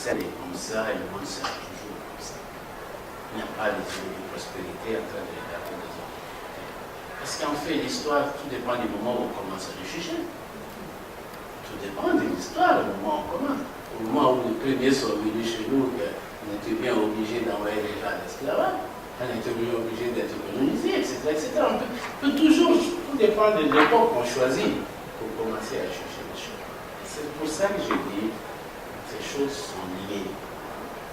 c'est comme ça et le monde sera toujours comme ça. Il n'y a pas de prospérité en train de regarder les autres. Parce qu'en fait, l'histoire, tout dépend du moment où on commence à le juger. Tout dépend de l'histoire, au moment où on commence. Au moment où les premiers sont venus chez nous, on était bien obligé d'envoyer les gens à l'esclavage. On était obligé d'être colonisé, etc. On peut toujours, tout dépend de l'époque qu'on choisit pour commencer à juger les choses. C'est pour ça que je dis, ces choses sont liées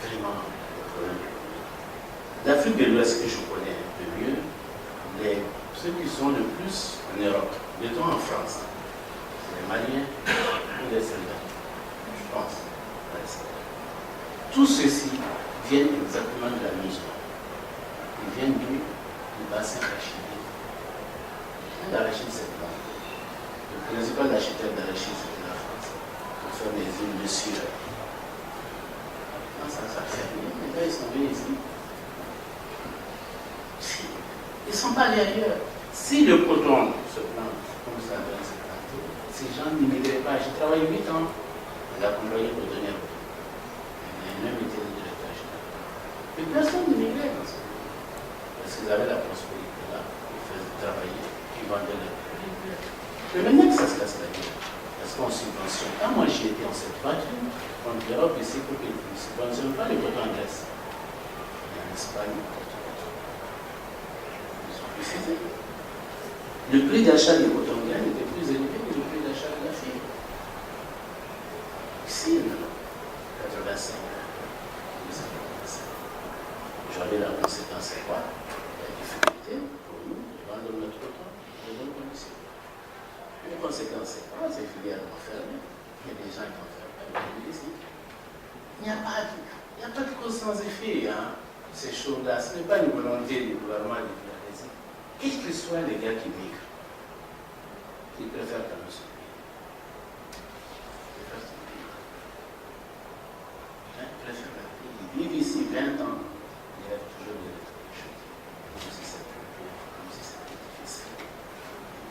vraiment au problème. L'Afrique de l'Ouest que je connais un peu mieux, ceux qui sont le plus en Europe, mettons en France, les Maliens ou les soldats, je pense. Tout ceci vient exactement de la même histoire. Ils viennent du bassin arachidien. L'arachide, c'est là. Le principal acheteur d'arachide, c'était la France. Pour faire des îles de Syrie. Quand ça s'est fermé, les gars, ils sont venus ici. Ils ne sont pas allés ailleurs. Si le coton se plante comme ça doit se planter, ces gens n'immigraient pas. J'ai travaillé 8 ans à la compagnie cotonnière. J'ai même été le directeur général. Mais personne n'immigrait dans ce pays. Parce qu'ils avaient la prospérité là, ils faisaient travailler, ils vendaient leurs produits. Mais maintenant que ça se casse la gueule, parce qu'on subventionne. Quand moi j'y étais en cette voiture, en Europe ici, pour qu'ils ne subventionnent pas le coton en Grèce. Et en Espagne, le prix d'achat du coton de graine était plus élevé que le prix d'achat de la fibre. Ici, 85. Aujourd'hui, la conséquence, c'est quoi? La difficulté pour nous de vendre notre coton dans de bonnes conditions. La conséquence, c'est quoi? Ces filières vont fermer. Il y a des gens qui vont fermer ici. Il n'y a pas de cause sans effet. Hein? Ces choses-là, ce n'est pas une volonté du gouvernement de faire des îles. Quels que soient les gars qui migrent, ils préfèrent quand même ce pays. Ils préfèrent ce pays. Ils préfèrent le pays. Ils vivent ici 20 ans. Il y a toujours des choses. Comme si c'était dur, comme si c'était difficile.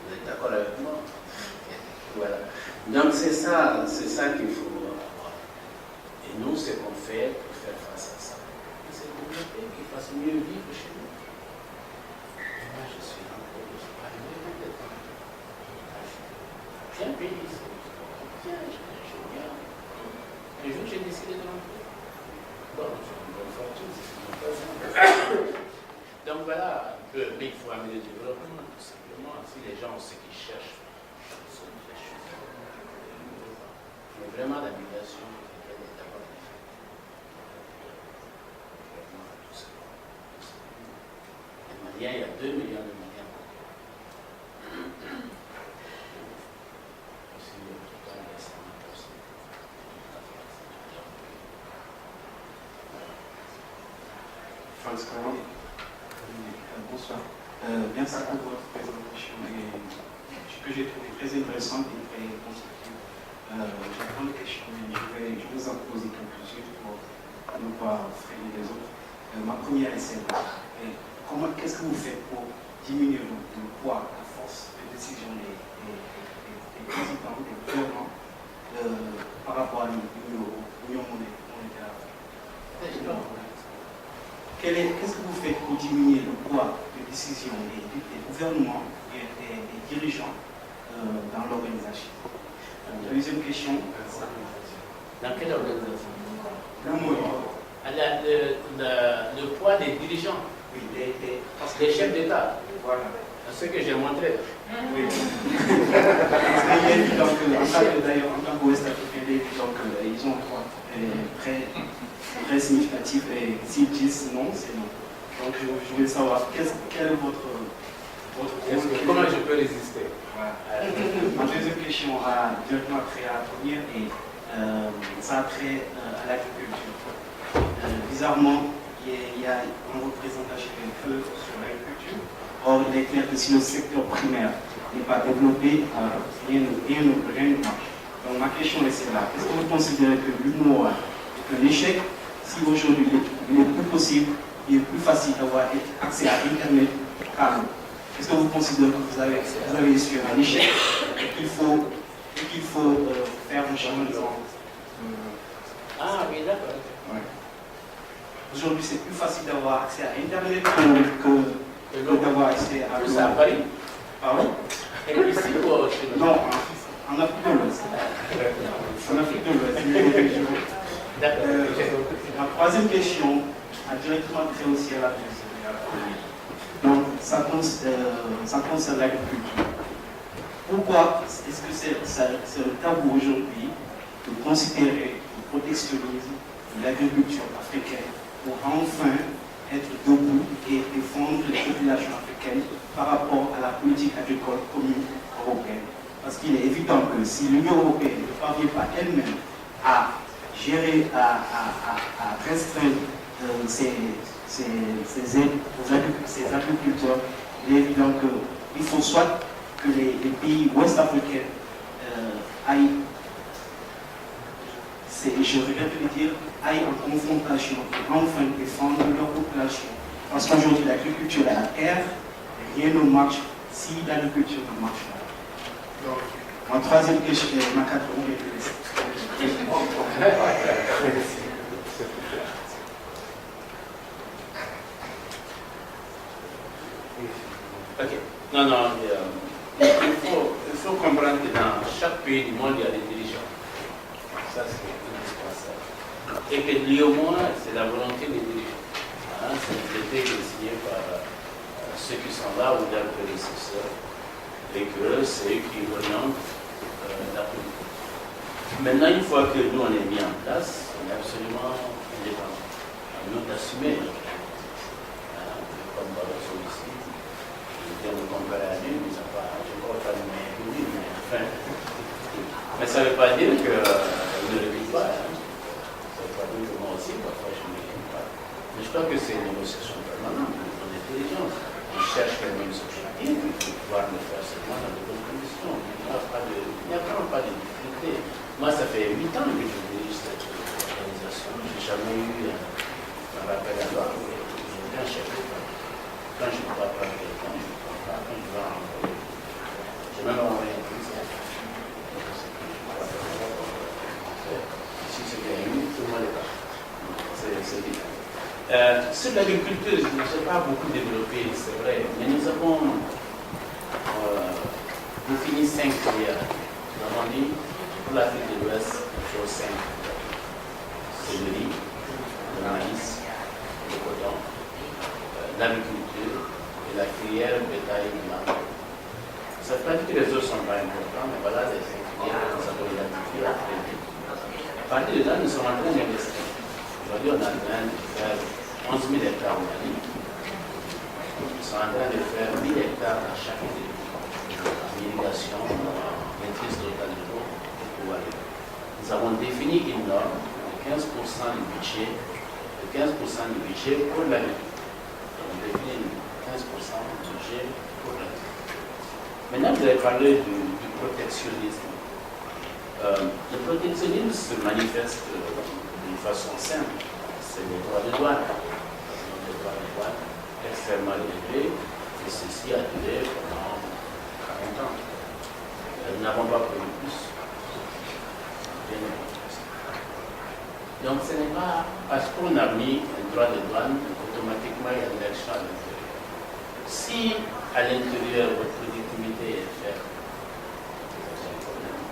Vous êtes d'accord avec moi? Voilà. Donc c'est ça qu'il faut avoir. Et nous, ce qu'on fait pour faire face à ça, c'est développer, qu'ils fassent mieux vivre chez nous. Moi, je suis encore, je suis pas arrivé d'être en j'ai un pays ici. Tiens, je regarde. Un jour, j'ai décidé de rentrer. Bon, j'ai une bonne fortune, c'est ce qui donc voilà, un peu, mais il faut amener le développement, tout simplement. Si les gens ont ce qu'ils cherchent, c'est une vraie chose. Mais vraiment, la migration, c'est d'abord les faits. Vraiment, tout ça. Les Maliens, il y a 2 millions de Maliens. Bonsoir. Merci pour votre présentation que j'ai trouvé très intéressante et très constructive. J'ai plein de questions, mais je vais vous en poser quelques-unes pour ne pas freiner les autres. Ma première est celle-là. Qu'est-ce que vous faites pour diminuer le poids, la force de décision des présidents, des gouvernements par rapport à l'Union monétaire? Qu'est-ce que vous faites pour diminuer le poids de décision des gouvernements et des dirigeants dans l'organisation? Deuxième question. Dans quelle organisation? Le poids des dirigeants. Oui, les chefs d'État. Voilà. Ce que j'ai montré. Oui. Il est évident que, d'ailleurs, en tant qu'Ouest africain, il est évident qu'ils ont un poids très significatif et s'ils disent non, c'est non. Donc je voulais savoir quel est votre rôle. Comment je peux résister? Voilà. Ma deuxième question a directement trait à la première et ça a trait à l'agriculture. Bizarrement, il y a une représentation un peu sur l'agriculture. Or, il est clair que si le secteur primaire n'est pas développé, rien ne marche. Donc ma question est celle-là. Est-ce que vous considérez que l'UMOA est un échec? Si aujourd'hui il est plus possible, il est plus facile d'avoir accès à Internet qu'avant. Est-ce que vous considérez que vous avez su un échec et qu'il faut faire un changement Ah oui, d'accord. Ouais. Aujourd'hui, c'est plus facile d'avoir accès à Internet que d'avoir accès à Tout ça à Paris? Pardon? Et ici ou chez nous? Non, en Afrique de l'Ouest. En Afrique de l'Ouest. D'accord. La troisième question a directement trait aussi à la deuxième. Donc, ça concerne l'agriculture. Pourquoi est-ce que c'est le tabou aujourd'hui de considérer le protectionnisme de l'agriculture africaine pour enfin être debout et défendre les populations africaines par rapport à la politique agricole commune européenne? Parce qu'il est évident que si l'Union européenne ne parvient pas elle-même à gérer, à restreindre ses agriculteurs, il est évident qu'il faut soit que les pays ouest-africains aillent, je regrette de le dire, aillent en confrontation et enfin défendre leur population. Parce qu'aujourd'hui, l'agriculture est à terre, rien ne marche si l'agriculture ne marche pas. Donc, ma troisième question, ma quatrième question. Ok. Non, il faut comprendre que dans chaque pays du monde, il y a des dirigeants. Ça, c'est indispensable. Et que l'IOMOA, c'est la volonté des dirigeants. Hein, c'est un traité qui est signé par ceux qui sont là ou leurs prédécesseurs. Et que c'est eux qui orientent la politique. Maintenant, une fois que nous, on est mis en place, on est absolument indépendant. À nous d'assumer. Comme Barroso ici. On me comparer à lui, mais ça ne pas de moyens que lui, mais enfin. Mais ça ne veut pas dire que ne le vit pas. Hein. Ça ne veut pas dire que moi aussi, parfois, je ne le vis pas. Mais je crois que c'est une négociation permanente, une intelligence. On cherche les mêmes objectifs, il faut pouvoir le faire seulement dans de bonnes conditions. Il n'y a vraiment pas de difficulté. Moi, ça fait 8 ans que je dirige cette organisation. Je n'ai jamais eu un rappel à l'ordre. J'ai bien cherché. Quand je ne peux pas prendre quelqu'un, je ne prends pas. Quand je veux envoyer, j'ai même envoyé un policier. Si c'est bien eu, tout le monde est parti. C'est différent. Sur l'agriculture, je ne sais pas beaucoup développé, c'est vrai, mais nous avons défini 5 filières. Nous avons dit pour l'Afrique de l'Ouest, il faut 5 filières. C'est le riz, le maïs, le coton, l'agriculture et la filière bétail et viande. Ça ne veut pas dire que les autres ne sont pas importants, mais voilà les 5 filières que nous avons identifiées très vite. À partir de là, nous sommes en train d'investir. Aujourd'hui, on est en train de faire 11 000 hectares au Mali. Nous sommes en train de faire 1 000 hectares dans chaque ville. En irrigation, en maîtrise totale de l'eau, pour pouvoir aller. Nous avons défini une norme de 15% du budget, pour l'agriculture. Nous avons défini 15% du budget pour l'agriculture. Maintenant, vous avez parlé du protectionnisme. Le protectionnisme se manifeste d'une façon simple. C'est les droits de douane. Les droits de douane extrêmement élevés, et ceci a duré pendant 40 ans. Nous n'avons pas prévu plus. Donc ce n'est pas parce qu'on a mis un droit de douane qu'automatiquement il y a une action à l'intérieur. Si à l'intérieur votre productivité est faible,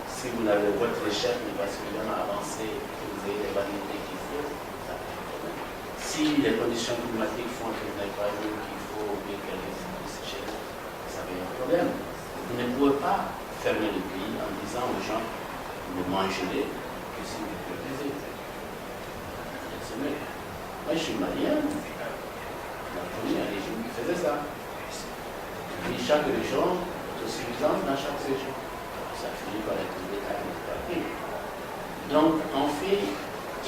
si vous n'avez votre recherche n'est pas suffisamment avancée, que vous avez les variétés qu'il faut, ça pose problème. Si les conditions climatiques font que vous n'avez pas l'eau qu'il faut ou bien qu'elle est séchée, ça va y avoir un problème. Vous ne pouvez pas fermer le pays en disant aux gens ne mangez-les que si vous produisez. Moi je suis malien, on a connu un régime qui faisait ça. Et chaque région est autosuffisante dans chaque région. Ça finit par être des détails. Donc, en fait,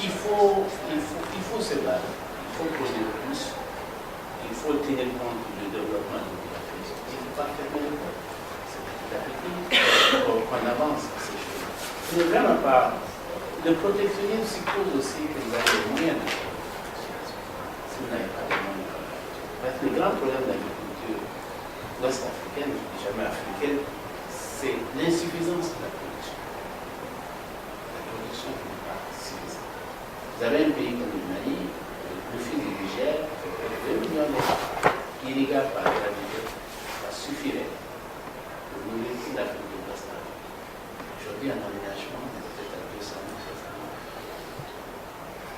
il faut se battre, il faut produire plus, il faut tenir compte du développement de l'Afrique. Il ne faut pas fermer le monde. C'est petit à petit qu'on avance sur ces choses. Ce n'est vraiment pas. Le protectionnisme suppose aussi que vous avez les moyens de faire. Si vous n'avez pas les moyens de faire. Parce que le grand problème de l'agriculture ouest-africaine, jamais africaine, c'est l'insuffisance de la production. La production n'est pas suffisante. Vous avez un pays comme le Mali, le fils du Niger, avec 2 millions d'habitants, irrigable par la rivière, ça suffirait pour nourrir toute l'Afrique de l'Ouest. Aujourd'hui, un aménagement est peut-être à 200 000, 300 000.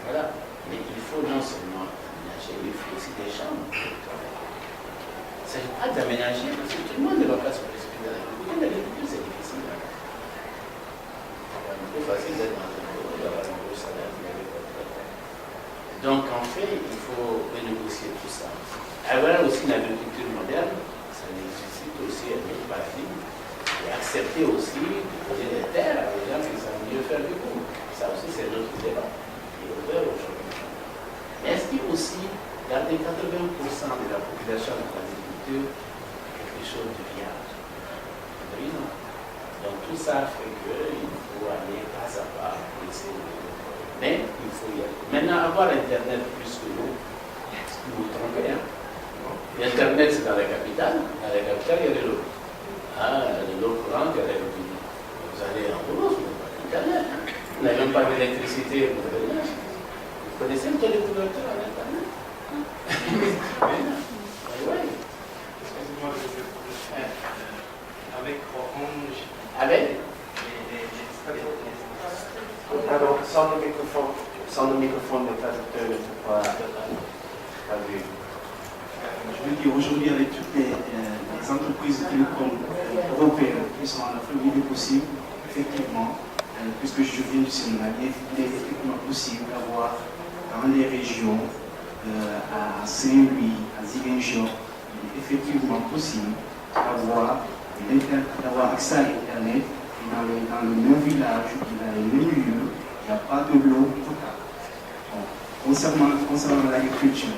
Voilà. Mais il faut non seulement aménager, mais il faut aussi des chambres. Il ne s'agit pas d'aménager, parce que tout le monde ne va pas se précipiter dans l'agriculture. L'agriculture, c'est difficile. C'est un peu facile d'être dans un bureau, d'avoir un gros salaire, donc, en fait, il faut renégocier tout ça. Avoir aussi une agriculture moderne, ça nécessite aussi un autre paradigme. Et accepter aussi de donner des terres à des gens qui savent mieux faire du coup. Ça aussi, c'est notre débat. Il est ouvert aujourd'hui. Mais est-ce qu'il faut aussi garder 80% de la population de l'agriculture quelque chose de viable? Oui, non. Donc, tout ça fait qu'il faut aller pas à pas pour essayer de. Mais il faut y aller. Maintenant, avoir Internet plus que nous, vous vous trompez. Hein? Internet, c'est dans la capitale. Dans la capitale, il y a de l'eau. De l'eau courante, il y a de l'eau. Vous allez en Europe, vous n'avez pas d'Internet. Vous n'avez même pas d'électricité. Vous connaissez le taux de couverture à l'Internet? Oui. Excusez-moi, je vais avec Orange. Avec Alors, sans le microphone, le traducteur ne peut pas traduire. Je veux dire, aujourd'hui, avec toutes les entreprises télécom européennes qui sont en Afrique, il est possible, effectivement, puisque je viens du Sénégal, il est effectivement possible d'avoir dans les régions, à Saint-Louis, à Ziguinchor, il est effectivement possible d'avoir accès à l'Internet. Dans le même village, dans les mêmes lieux, il n'y a pas de l'eau potable. Bon, concernant l'agriculture,